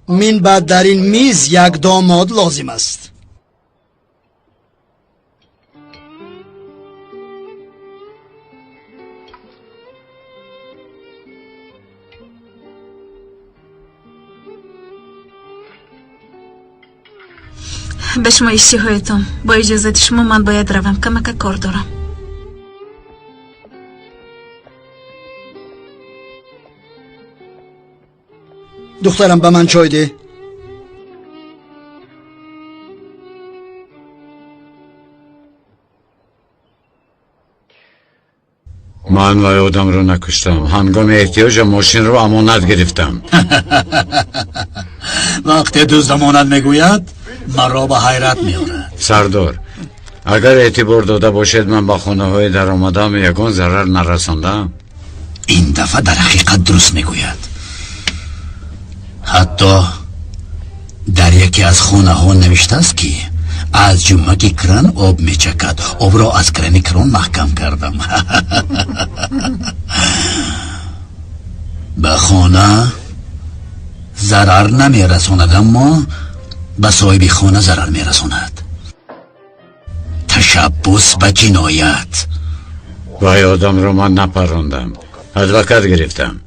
من بعد در این میز یک داماد لازم است. به شما اشتهایتم. با اجازت شما من باید روم، کمک کار دارم. دخترم به من چای ده. من وای آدم رو نکشتم. هنگام احتیاج ماشین رو امانت گرفتم. وقتی دوست امانت میگوید مرا به حیرت میآورد. سردار، اگر اعتبار داده باشد من با خانه های در آمدم یگان ضرر نرساندم. این دفعه در حقیقت درست میگوید. حتی در یکی از خانه ها نوشته است که از جمعه کران آب میچکد. آب را از کران کران محکم کردم. به خانه ضرر نمیرساند اما به صاحب خانه ضرر میرساند. تشبث به جنایت. وای آدم رو من نپراندم، ادوکت گرفتم.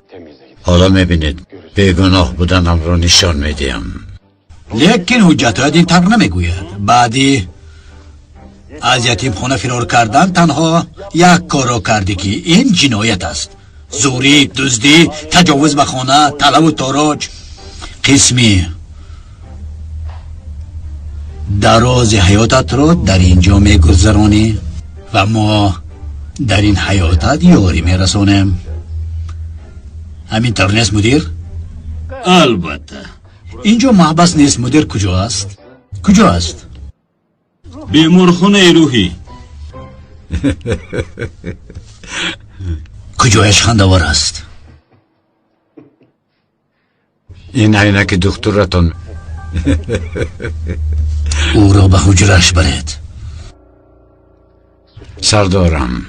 حالا میبینید بیگناه بودنم رو نشان میدیم. لیکن حجت این طرح نمیگوید. بعدی از یتیم خانه فرار کردن تنها یک کار را کردی که این جنایت است. زوری، دزدی، تجاوز به خانه، طلب و تاراج. قسمی دراز حیاتت را در اینجا میگذرانی و ما در این حیاتت یاری میرسانیم. همین طور نیست مدیر؟ البته. اینجا محبس نیست. مدیر کجا است؟ کجا است؟ بیمارخانه روحی. کجایش خندوار است؟ این عینک دکترتون. او را به حجرش برید. سردارم،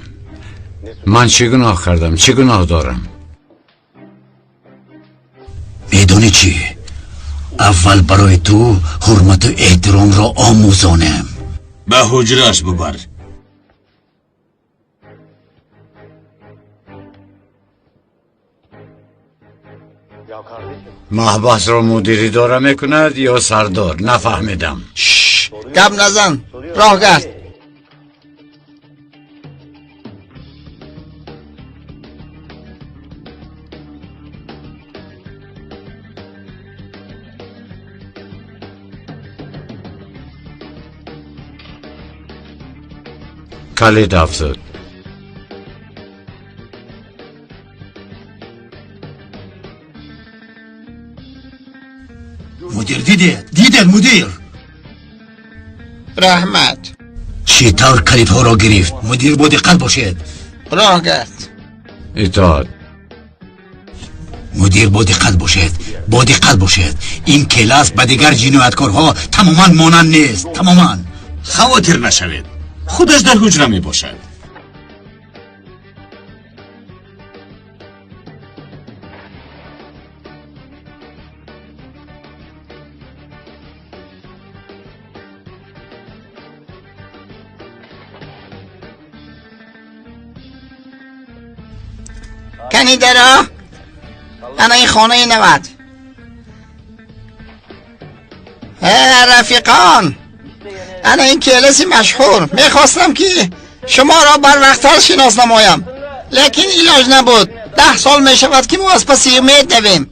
من چه گناه کردم؟ چه گناه دارم؟ میدونی چی؟ اول برای تو حرمت و احترام را آموزانم. به حجرش ببر. محبس را مدیری داره میکند یا سردار؟ نفهمیدم. گپ نزن، راه گرد. کلید افزود. مدیر دیدید مدیر. رحمت. چطور کلیف ها را گرفت؟ مدیر با دقت باشید. راه گرد. اطاعت. مدیر با دقت باشید، با دقت باشید. این کلاس به دیگر جنایتکارها تماما مانند نیست، تماما. خواطر نشوید، خودش در حجره می باشد. کنی درا؟ انا این خانه نود. رفیقان، انا این کلاس مشهور. میخواستم که شما را بر وقت‌تر شناس نمایم، لیکن علاج نبود. 10 سال میشود که ما از پسی امید دویم.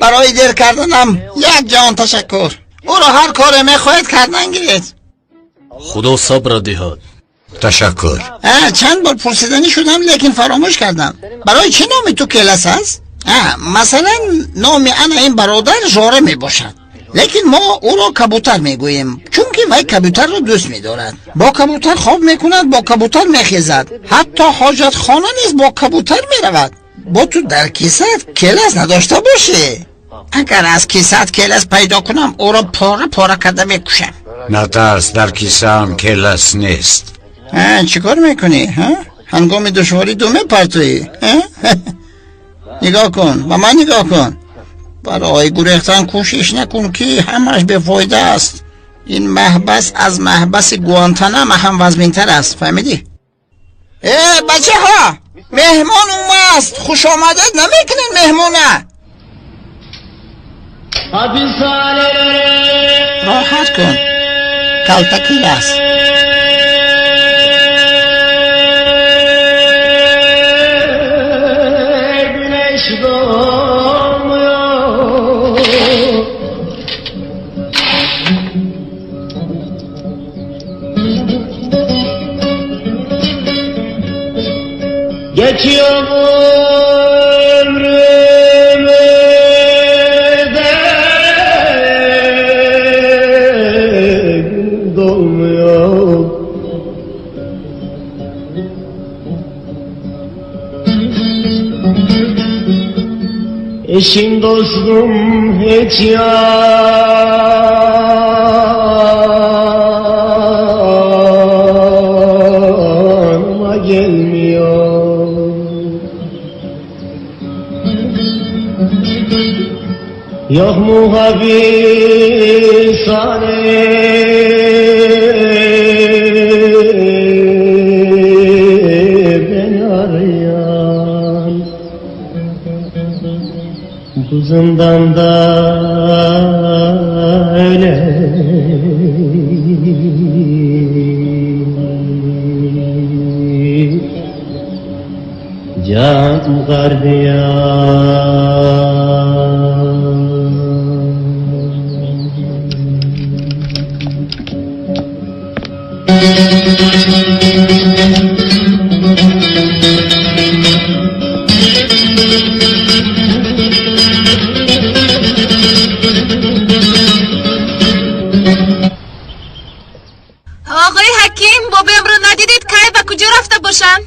برای دیر کردنم یک جان تشکر. او را هر کار میخواهید کردن گیرید. خدا صبر دهد. تشکر. چند بار پرسیدنی شدم لیکن فراموش کردم. برای چه نامی تو کلاس هست؟ مثلا نام انا این برادر ژاره می باشد، لیکن ما او را کبوتر می گوییم، چون که وی کبوتر را دوست می دارد. با کبوتر خواب می کند، با کبوتر می خیزد، حتی حاجت خانه نیز با کبوتر می رود. با تو در کیست کلاس نداشته باشی؟ اگر از کیست کلاس پیدا کنم او را پاره پاره کرده می کشم. نترس، در کیسه هم کلاس نیست. چیکار میکنی؟ هنگام دشواری دو میپرتویی؟ نگاه کن، با من نگاه کن. برای گریختن کوشش نکن که همش بفایده است. این محبس از محبس گوانتانامو هم وزمینتر است، فهمیدی؟ بچه ها، مهمان اومد. خوش آمدید نمیکنین مهمونه. راحت کن، کلتکی است. Geçiyor ömrümü de dolmuyor. Eşim dostum hiç yanıma gelmiyor. Yok mu habisane beni arayan, bu zindanda öyle can gardiyan. آقای حکیم، بابا امرو ندیدید که به کجا رفته باشند؟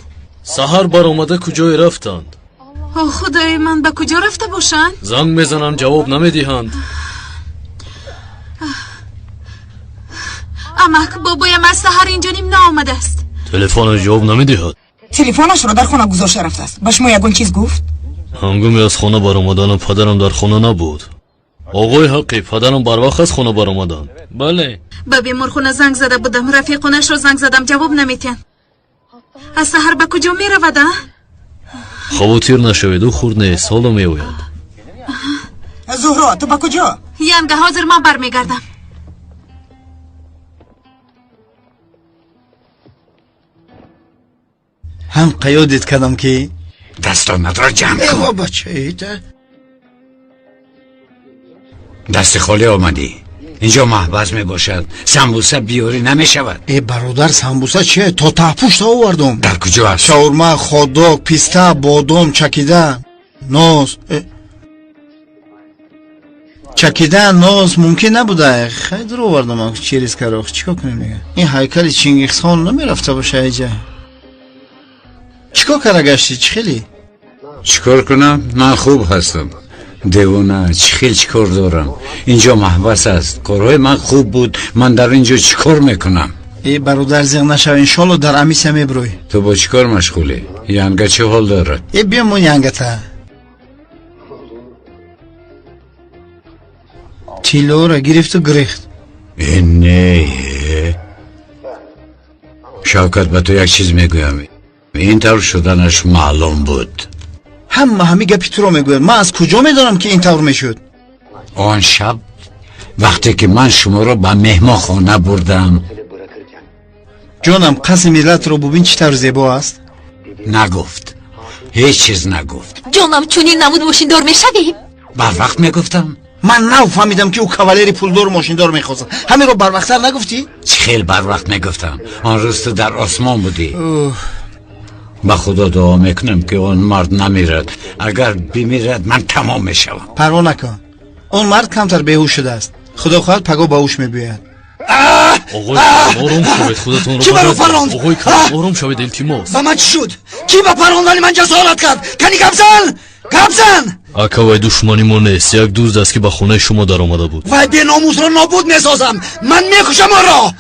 سحر بر آمده کجای رفتند؟ خدای من، به کجا رفته باشند؟ زنگ میزنم جواب نمیدهند. اما بابایم از سحر اینجا نیم نآمده است. تلفن جواب نمیدهد. تلفنش را در خانه گذاشته رفته است. به شما یگون چیز گفت؟ هنگامی از خانه بر آمدن پدرم در خانه نبود. آقای حقی، پدرم بر وقت از خانه بر آمدند. بله. به بیمارخانه زنگ زده بودم، رفیقانش رو زنگ زدم، جواب نمیتین. از سحر به کجا می رود؟ خواطر نشوید، او خورد نیست، حالا می آید. زهرا، تو به کجا؟ ینگه حاضر من برمیگردم. هم قیادت کردم که دستانت را جمع کن. بابا چه ایده؟ دست خالی آمدی. اینجا محبس می باشد، سمبوسه بیاری نمی شود. ای برادر، سمبوسه چیه؟ تا تحپوشت آوردم. در کجا هست؟ شاورما، خودداگ، پیسته، بادام چکیده، ناز. چکیدن ناز ممکن نبوده. خیلی دور آوردم چی ریز کراخ. چیکار کنیم دیگه؟ این هیکل چینگیز خان نمیرفته باشه اینجا. چیکار کرده گشتی؟ چی خیلی؟ چیکار کنم؟ من خوب هستم. دیوانه چیکار دارم؟ اینجا محبس است. کارهای من خوب بود. من در اینجا چیکار میکنم؟ ای برادر زیغ نشو انشالله در امیسه میبروی. تو با چیکار مشغولی؟ ینگه چه حال داره؟ ای بیامون ینگه تا تیلو را گرفت و گریخت. نه شوکت به تو یک چیز میگویم. این طور شدنش معلوم بود. همه گپی تو رو میگوید. من از کجا میدانم که این طور میشد؟ آن شب وقتی که من شما رو به مهمان خانه بردم. جانم قصد ملت رو ببین چی طور زیبا است. نگفت، هیچ چیز نگفت. جانم چونین نمود ماشین دار میشویم. بر وقت میگفتم. من نفهمیدم که او کاولری پولدار ماشیندار میخواست. همین رو بر وقت‌تر نگفتی؟ خیلی بر وقت میگفتم. آن روز تو در آسمان بودی. با خدا دعا میکنم که اون مرد نمیرد. اگر بمیرد من تمام میشم. پروا نکن. اون مرد کمتر بیهوش شده است. خدا خواهد پگاه باهوش میبوید. آقای آروم شوید. خودتون رو کی برو پراند؟ آقای آروم شوید. التماس. با من چی شد؟ کی با پراندن من جسارت کرد؟ کنی گبزن اکاوای دشمنی نیست. یک دوست است که به خونه شما در آمده بود. وای به ناموس را نابود میسازم. من میکشم آن را.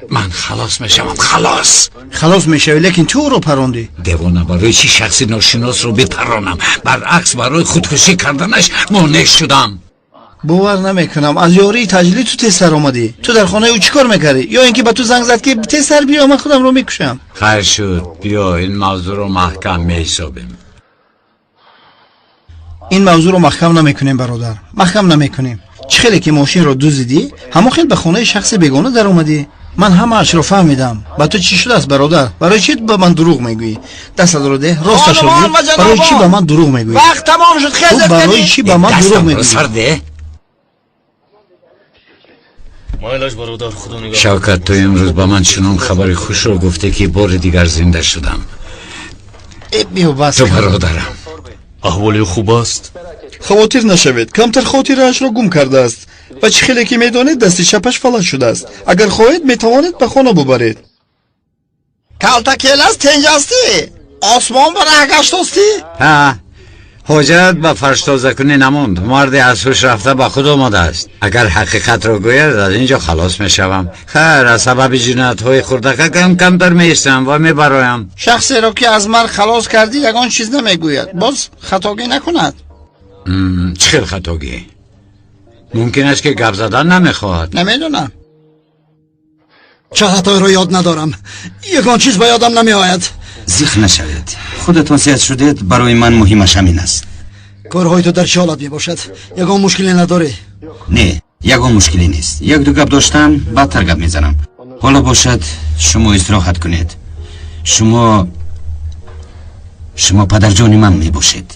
من خلاص میشم. خلاص میشوی لیکن تو رو پراندی. دیوانه برای چی شخصی ناشناس رو بپرانم؟ برعکس برای خودکشی کردنش مانع شدم. باور نمیکنم. از یاری تجلی تو تیز سر آمدی. تو در خانه او چیکار میکردی؟ یا اینکه به تو زنگ زد که تیز سر بیا من خودم رو میکشم؟ خیر شد. بیا این موضوع رو محکم میحسابیم. این موضوع رو محکم نمیکنیم برادر. محکم نمیکنیم. چه خیلی که ماشین رو دزدیدی همون خیلی به خانه شخص بیگانه در اومدی. من همه اش رو فهمیدم. با تو چی شده است برادر؟ برای چی به من دروغ میگویی؟ دست رو ده راستش رو بگو. برای چی به من دروغ میگویی؟ وقت تمام شد. خیلی برای چی به من دروغ میگویی؟ مایلش برادر خدا نگاه. شوکت تو امروز با من چنان خبر خوش رو گفته که بار دیگر زنده شدم. بیو بس. تو برادرم. احوالی خوب است؟ خاطر نشوید. کمتر خاطرش را گم کرده است و چه خیلی که میدانید دست چپش فلج شده است. اگر خواهید میتوانید به خانه ببرید. کالتاکیل است تنجاستی. آسمان برای گشتاستی. ها حاجت به فرش تازه کنی نموند. مرد از هوش رفته به خود آمده است. اگر حقیقت را گوید از اینجا خلاص میشوم. خیر از سبب جنایت های خردک کمتر میستم و میبرایم. شخصی را که از مرگ خلاص کردی یگان چیز نمیگوید. باز خطاگی نکند. چه خطاگی؟ ممکن است که گپ زدن نمیخواهد. نمیدونم. چه خطایی رو یاد ندارم. یگان چیز به یادم نمیآید. زیخ نشوید. خودتون سیاد شدید. برای من مهمش همین است. کارهای تو در چه حالت می باشد؟ یگان مشکلی نداره؟ نه یگان مشکلی نیست. یک دو گپ داشتم بعدتر گپ میزنم. حالا باشد شما استراحت کنید. شما پدر جان من می باشید.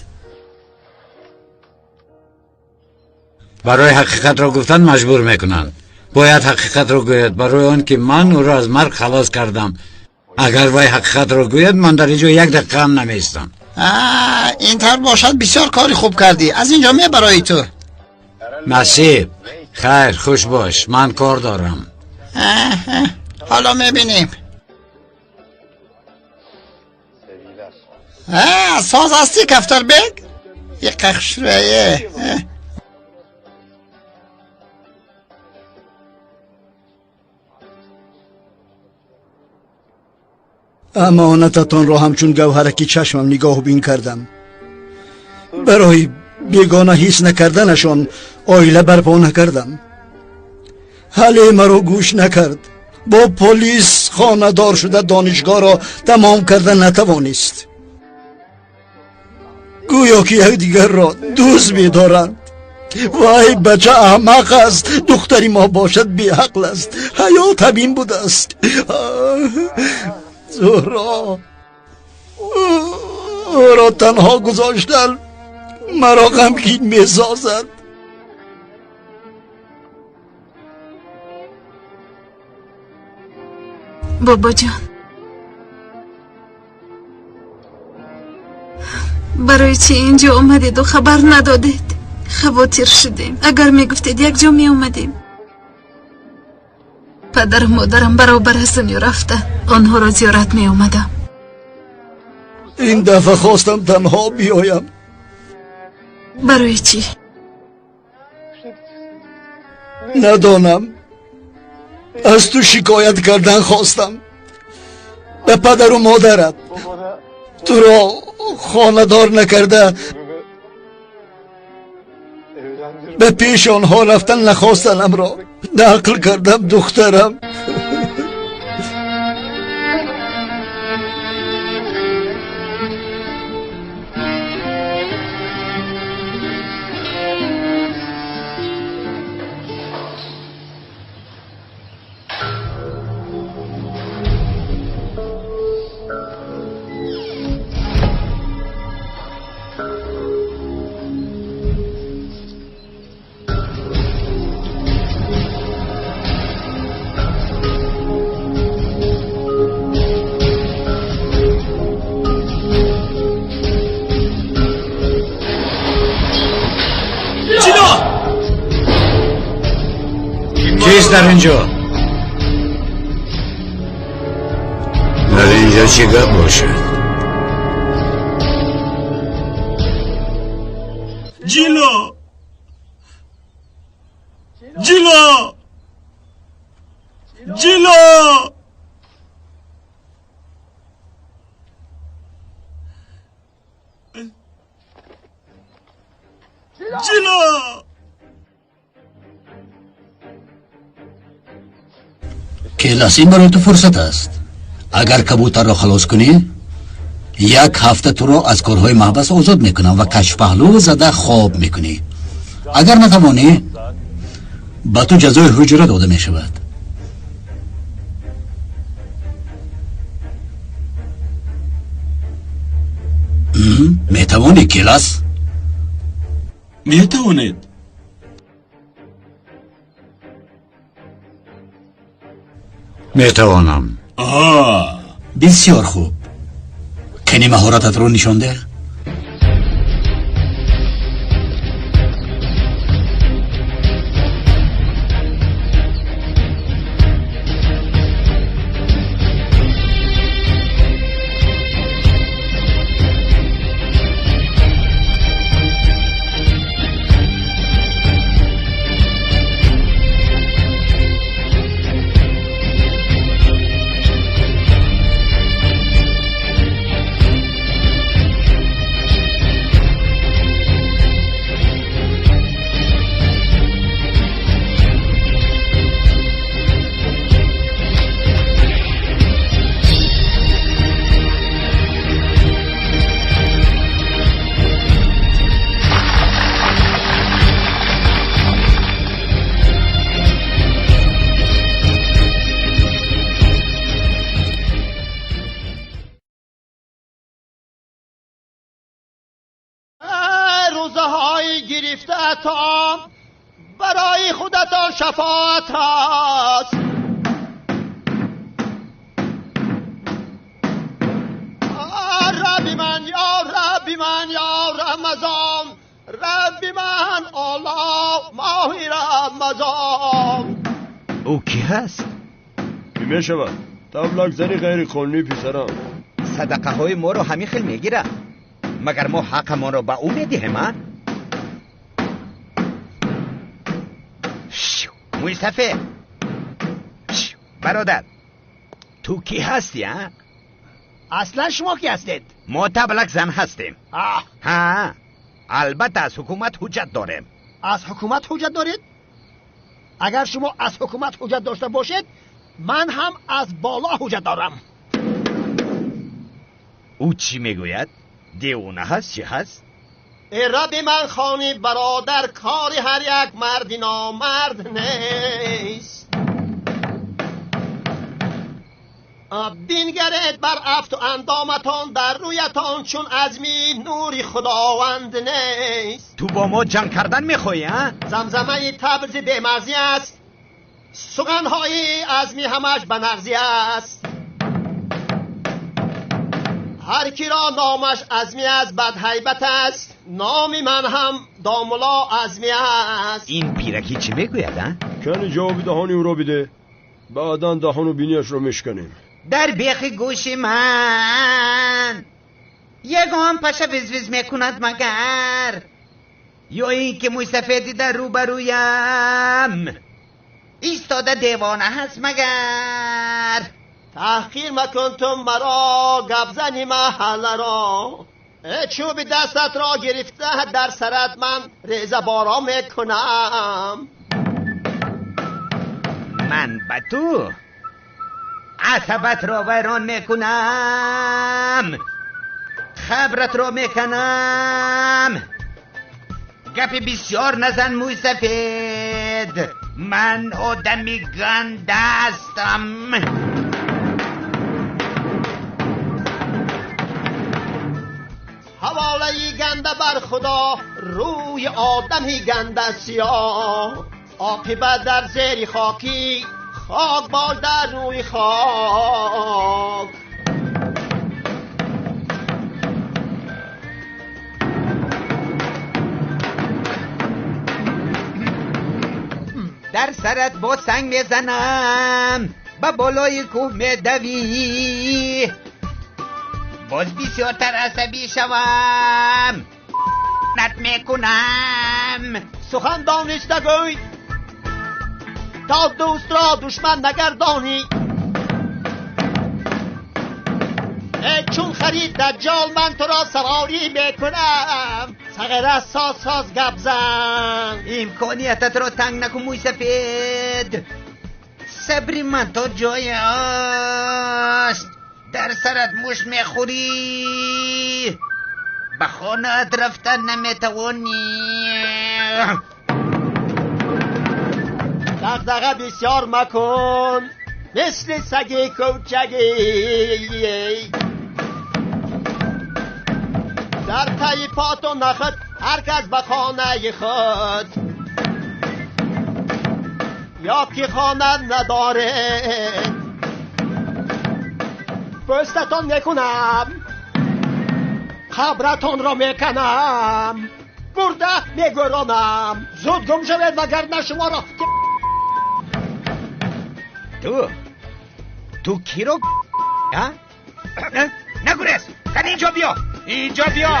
برای حقیقت را گفتن مجبور میکنن. باید حقیقت را گوید. برای آن که من او را از مرگ خلاص کردم. اگر وای حقیقت را گوید من در اینجا یک دقیقه هم نمیستم. این طور باشد بسیار کاری خوب کردی. از اینجا می برای تو. نصیب خیر خوش باش. من کار دارم. حالا میبینیم. ساز هستی کفتر بگ؟ یک قخشویه. امانتتان را همچون گوهرکی چشمم نگاه بین کردم. برای بیگانه حس نکردنشان آیله برپا نکردم. حالی مرا گوش نکرد. با پلیس خانه دار شده دانشگاه را تمام کردن نتوانست. گویا که یک دیگر را دوست می‌دارند. وای بچه احمق است. دختری ما باشد بی عقل است. حیات همین بوده است. زهرا او را تنها گذاشتن مرا غمگین می‌سازد. بابا جان برای چی اینجا اومدید و خبر ندادید؟ خواطر شدیم. اگر میگفتید یک جا می اومدیم. پدر و مادرم برابر از دنیا رفته، آنها را زیارت می اومدم. این دفعه خواستم تنها بیایم. برای چی؟ ندانم. از تو شکایت کردن خواستم. به پدر و مادرت تو را خاندار نکرده، به پیش آنها رفتن نخواستنم را نقل کردم دخترم. کیست در اینجا؟ در اینجا چی گپ باشه؟ جیلا جیلا جیلا جیلا کلاس این برای تو فرصت است. اگر کبوتر را خلاص کنی 1 هفته تو را از کارهای محبس آزاد میکنم و کشف پهلو زده خواب میکنی. اگر نتوانی با تو جزای حجره داده میشود. میتوانی کلاس؟ میتوانید. میتوانم. بسیار خوب. کنی مهارتت رو نشان ده. روزهای گرفته اتام برای خودتان شفاعت هست. ربی من یا ربی من یا رمضان، ربی من الله ماه رمضان. او کی هست؟ می شود تبلک زنی غیر قانونی پسرم. صدقه های ما رو همین خیل میگیره، مگر ما حق ما رو به او میدیم ها؟ مصطفی برادر، تو کی هستی ها؟ اصلا شما کی هستید؟ ما تبلک زن هستیم. ها البته از حکومت حجت داریم. از حکومت حجت دارید؟ اگر شما از حکومت حجت داشته باشید من هم از بالا حجت دارم. او چی میگوید؟ دیوانه هست چی هست؟ ای رب من خانی برادر، کاری هر یک مردی نامرد نیست. بینگرید بر افت و اندامتان، در رویتان چون ازمی نوری خداوند نیست. تو با ما جنگ کردن میخوایی ها؟ زمزمه تبرز بیمرزی است، سخنهای ازمی همش بنغزی است. هر کی را نامش عزمی از بد هیبت است، نام من هم داملا عزمی است. این پیرکی چی میگوید ها؟ کنی جوابی دهانی او را بده، بعدا دهان و بینیش رو میشکنیم. در بیخ گوش من یگان پشه ویز میکند مگر، یا این که موی سفیدی در روبرویم ایستاده دیوانه هست مگر. تحقیر مکن تو مرا، گبزنی محل را. چوب دستت را گرفته در سرت من ریزه بارا میکنم. من به تو عصبت را ویران میکنم، خبرت را میکنم. گپ بسیار نزن موی سفید، من آدمی گنده هستم. حواله گنده بر خدا، روی آدمی گنده سیاه. عاقبت در زیر خاکی، خاک بال در روی خاک. در سرت با سنگ میزنم، با بالای کوه میدوی، باز بسیارتر عصبی شوم، نت میکنم. سخن دانسته گوی تا دوست را دشمن نگردانی. چون خرید دجال من تو را سواری میکنم. سغره ساز گبزن. امکانیتت را تنگ نکن موی سفید، صبری من تا جای است. در سرت موش میخوری، به خانه رفتن نمیتوانی. دغدغه بسیار مکن مثل سگی کوچگی. در تای پات و نخت هر کس به خانه خود، یا که خانه نداره پستتان میکنم، خبرتان را میکنم، برده میگرانم. زود گم شوید وگرنه شما را تو کی رو نگوریز، کن اینجا بیا، اینجا بیا.